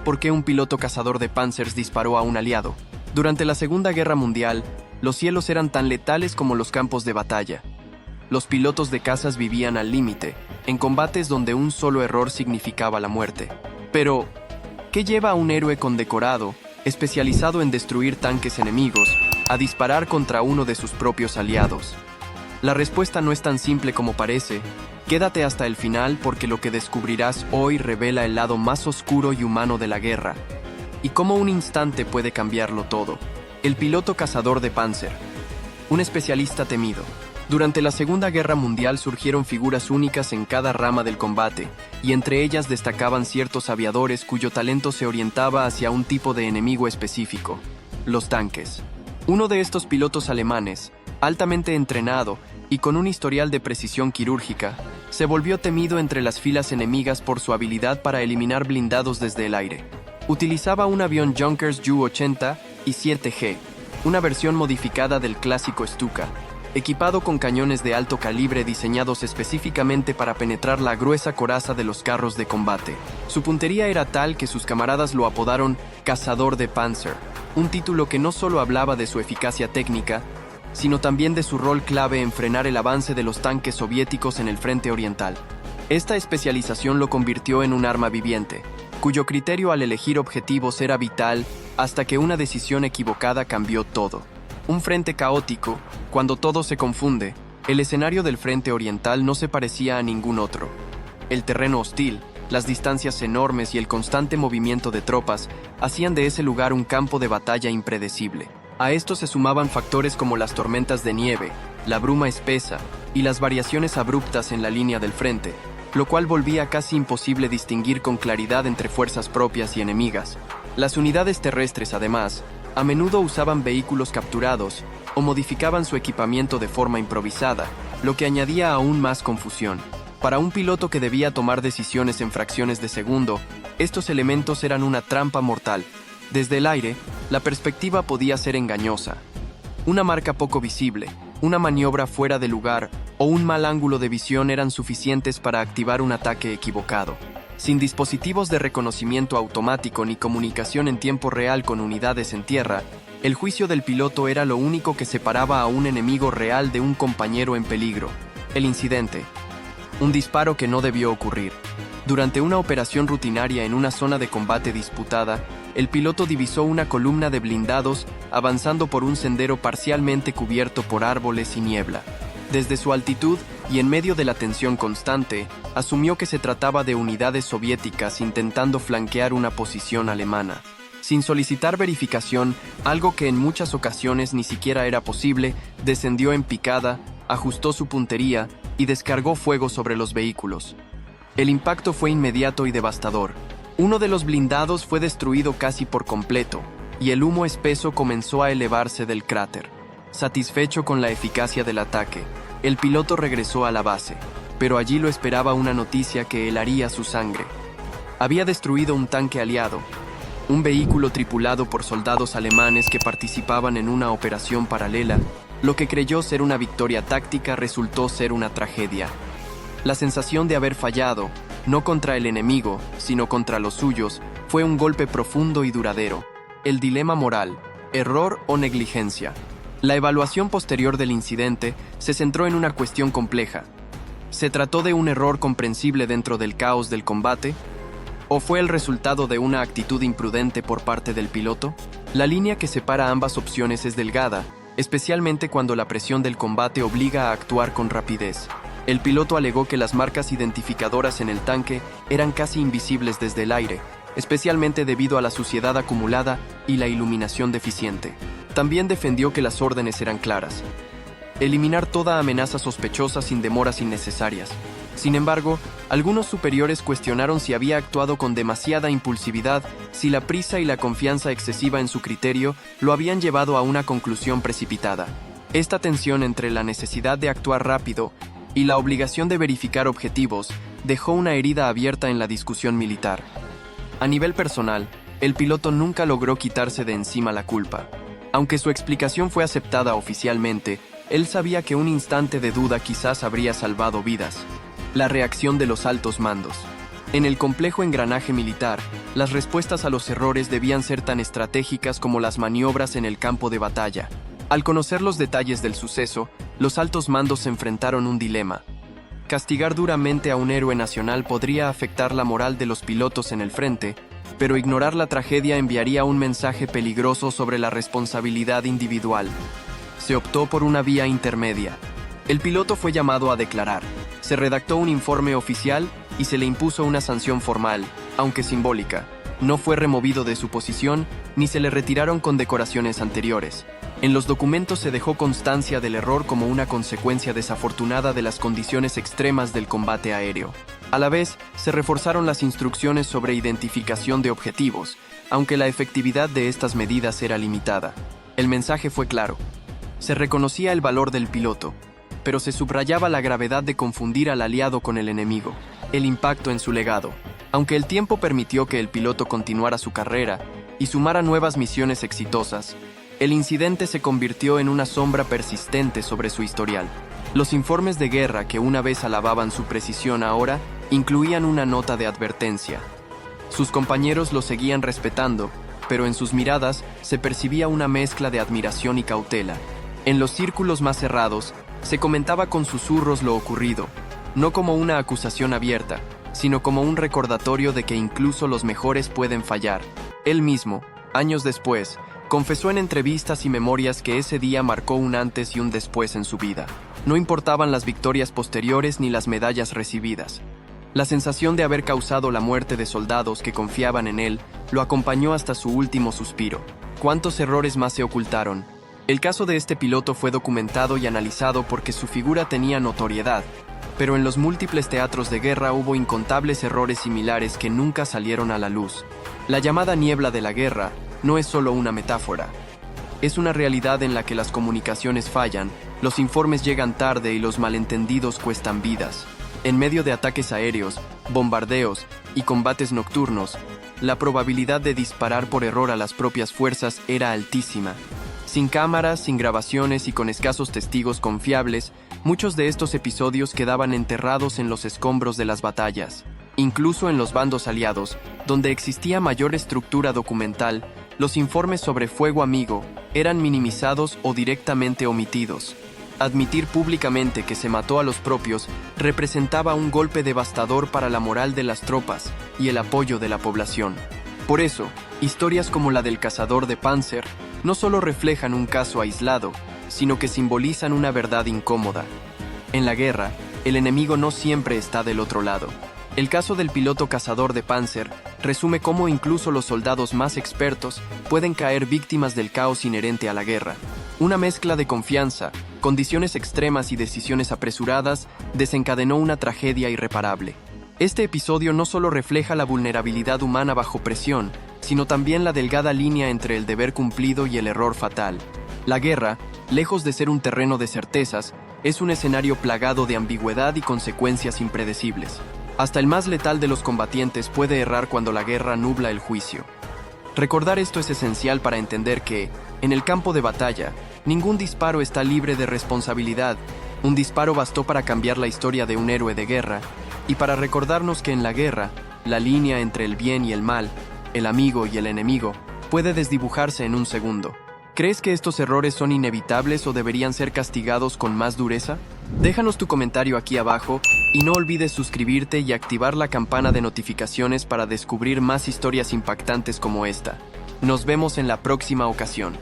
por qué un piloto cazador de Panzers disparó a un aliado. Durante la Segunda Guerra Mundial, los cielos eran tan letales como los campos de batalla. Los pilotos de cazas vivían al límite, en combates donde un solo error significaba la muerte. Pero, ¿qué lleva a un héroe condecorado, especializado en destruir tanques enemigos, a disparar contra uno de sus propios aliados? La respuesta no es tan simple como parece. Quédate hasta el final porque lo que descubrirás hoy revela el lado más oscuro y humano de la guerra, y cómo un instante puede cambiarlo todo. El piloto cazador de Panzer, un especialista temido. Durante la Segunda Guerra Mundial surgieron figuras únicas en cada rama del combate, y entre ellas destacaban ciertos aviadores cuyo talento se orientaba hacia un tipo de enemigo específico: los tanques. Uno de estos pilotos alemanes, altamente entrenado y con un historial de precisión quirúrgica, se volvió temido entre las filas enemigas por su habilidad para eliminar blindados desde el aire. Utilizaba un avión Junkers Ju-80 y 7G, una versión modificada del clásico Stuka, equipado con cañones de alto calibre diseñados específicamente para penetrar la gruesa coraza de los carros de combate. Su puntería era tal que sus camaradas lo apodaron Cazador de Panzer, un título que no solo hablaba de su eficacia técnica, sino también de su rol clave en frenar el avance de los tanques soviéticos en el frente oriental. Esta especialización lo convirtió en un arma viviente, cuyo criterio al elegir objetivos era vital hasta que una decisión equivocada cambió todo. Un frente caótico, cuando todo se confunde, el escenario del frente oriental no se parecía a ningún otro. El terreno hostil, las distancias enormes y el constante movimiento de tropas hacían de ese lugar un campo de batalla impredecible. A esto se sumaban factores como las tormentas de nieve, la bruma espesa y las variaciones abruptas en la línea del frente, lo cual volvía casi imposible distinguir con claridad entre fuerzas propias y enemigas. Las unidades terrestres, además, a menudo usaban vehículos capturados o modificaban su equipamiento de forma improvisada, lo que añadía aún más confusión. Para un piloto que debía tomar decisiones en fracciones de segundo, estos elementos eran una trampa mortal. Desde el aire, la perspectiva podía ser engañosa. Una marca poco visible, una maniobra fuera de lugar o un mal ángulo de visión eran suficientes para activar un ataque equivocado. Sin dispositivos de reconocimiento automático ni comunicación en tiempo real con unidades en tierra, el juicio del piloto era lo único que separaba a un enemigo real de un compañero en peligro. El incidente. Un disparo que no debió ocurrir. Durante una operación rutinaria en una zona de combate disputada, el piloto divisó una columna de blindados avanzando por un sendero parcialmente cubierto por árboles y niebla. Desde su altitud y en medio de la tensión constante, asumió que se trataba de unidades soviéticas intentando flanquear una posición alemana. Sin solicitar verificación, algo que en muchas ocasiones ni siquiera era posible, descendió en picada, ajustó su puntería y descargó fuego sobre los vehículos. El impacto fue inmediato y devastador. Uno de los blindados fue destruido casi por completo, y el humo espeso comenzó a elevarse del cráter. Satisfecho con la eficacia del ataque, el piloto regresó a la base, pero allí lo esperaba una noticia que helaría su sangre. Había destruido un tanque aliado, un vehículo tripulado por soldados alemanes que participaban en una operación paralela. Lo que creyó ser una victoria táctica resultó ser una tragedia. La sensación de haber fallado, no contra el enemigo, sino contra los suyos, fue un golpe profundo y duradero. El dilema moral, error o negligencia. La evaluación posterior del incidente se centró en una cuestión compleja. ¿Se trató de un error comprensible dentro del caos del combate? ¿O fue el resultado de una actitud imprudente por parte del piloto? La línea que separa ambas opciones es delgada, especialmente cuando la presión del combate obliga a actuar con rapidez. El piloto alegó que las marcas identificadoras en el tanque eran casi invisibles desde el aire, especialmente debido a la suciedad acumulada y la iluminación deficiente. También defendió que las órdenes eran claras: eliminar toda amenaza sospechosa sin demoras innecesarias. Sin embargo, algunos superiores cuestionaron si había actuado con demasiada impulsividad, si la prisa y la confianza excesiva en su criterio lo habían llevado a una conclusión precipitada. Esta tensión entre la necesidad de actuar rápido y la obligación de verificar objetivos dejó una herida abierta en la discusión militar. A nivel personal, el piloto nunca logró quitarse de encima la culpa. Aunque su explicación fue aceptada oficialmente, él sabía que un instante de duda quizás habría salvado vidas. La reacción de los altos mandos. En el complejo engranaje militar, las respuestas a los errores debían ser tan estratégicas como las maniobras en el campo de batalla. Al conocer los detalles del suceso, los altos mandos se enfrentaron a un dilema. Castigar duramente a un héroe nacional podría afectar la moral de los pilotos en el frente, pero ignorar la tragedia enviaría un mensaje peligroso sobre la responsabilidad individual. Se optó por una vía intermedia. El piloto fue llamado a declarar. Se redactó un informe oficial y se le impuso una sanción formal, aunque simbólica. No fue removido de su posición ni se le retiraron condecoraciones anteriores. En los documentos se dejó constancia del error como una consecuencia desafortunada de las condiciones extremas del combate aéreo. A la vez, se reforzaron las instrucciones sobre identificación de objetivos, aunque la efectividad de estas medidas era limitada. El mensaje fue claro. Se reconocía el valor del piloto, pero se subrayaba la gravedad de confundir al aliado con el enemigo, el impacto en su legado. Aunque el tiempo permitió que el piloto continuara su carrera y sumara nuevas misiones exitosas, el incidente se convirtió en una sombra persistente sobre su historial. Los informes de guerra que una vez alababan su precisión ahora incluían una nota de advertencia. Sus compañeros lo seguían respetando, pero en sus miradas se percibía una mezcla de admiración y cautela. En los círculos más cerrados, se comentaba con susurros lo ocurrido, no como una acusación abierta, sino como un recordatorio de que incluso los mejores pueden fallar. Él mismo, años después, confesó en entrevistas y memorias que ese día marcó un antes y un después en su vida. No importaban las victorias posteriores ni las medallas recibidas. La sensación de haber causado la muerte de soldados que confiaban en él lo acompañó hasta su último suspiro. ¿Cuántos errores más se ocultaron? El caso de este piloto fue documentado y analizado porque su figura tenía notoriedad, pero en los múltiples teatros de guerra hubo incontables errores similares que nunca salieron a la luz. La llamada niebla de la guerra no es solo una metáfora. Es una realidad en la que las comunicaciones fallan, los informes llegan tarde y los malentendidos cuestan vidas. En medio de ataques aéreos, bombardeos y combates nocturnos, la probabilidad de disparar por error a las propias fuerzas era altísima. Sin cámaras, sin grabaciones y con escasos testigos confiables, muchos de estos episodios quedaban enterrados en los escombros de las batallas. Incluso en los bandos aliados, donde existía mayor estructura documental, los informes sobre fuego amigo eran minimizados o directamente omitidos. Admitir públicamente que se mató a los propios representaba un golpe devastador para la moral de las tropas y el apoyo de la población. Por eso, historias como la del cazador de Panzer no solo reflejan un caso aislado, sino que simbolizan una verdad incómoda. En la guerra, el enemigo no siempre está del otro lado. El caso del piloto cazador de Panzer resume cómo incluso los soldados más expertos pueden caer víctimas del caos inherente a la guerra. Una mezcla de confianza, condiciones extremas y decisiones apresuradas desencadenó una tragedia irreparable. Este episodio no solo refleja la vulnerabilidad humana bajo presión, sino también la delgada línea entre el deber cumplido y el error fatal. La guerra, lejos de ser un terreno de certezas, es un escenario plagado de ambigüedad y consecuencias impredecibles. Hasta el más letal de los combatientes puede errar cuando la guerra nubla el juicio. Recordar esto es esencial para entender que, en el campo de batalla, ningún disparo está libre de responsabilidad. Un disparo bastó para cambiar la historia de un héroe de guerra, y para recordarnos que en la guerra, la línea entre el bien y el mal, el amigo y el enemigo, puede desdibujarse en un segundo. ¿Crees que estos errores son inevitables o deberían ser castigados con más dureza? Déjanos tu comentario aquí abajo y no olvides suscribirte y activar la campana de notificaciones para descubrir más historias impactantes como esta. Nos vemos en la próxima ocasión.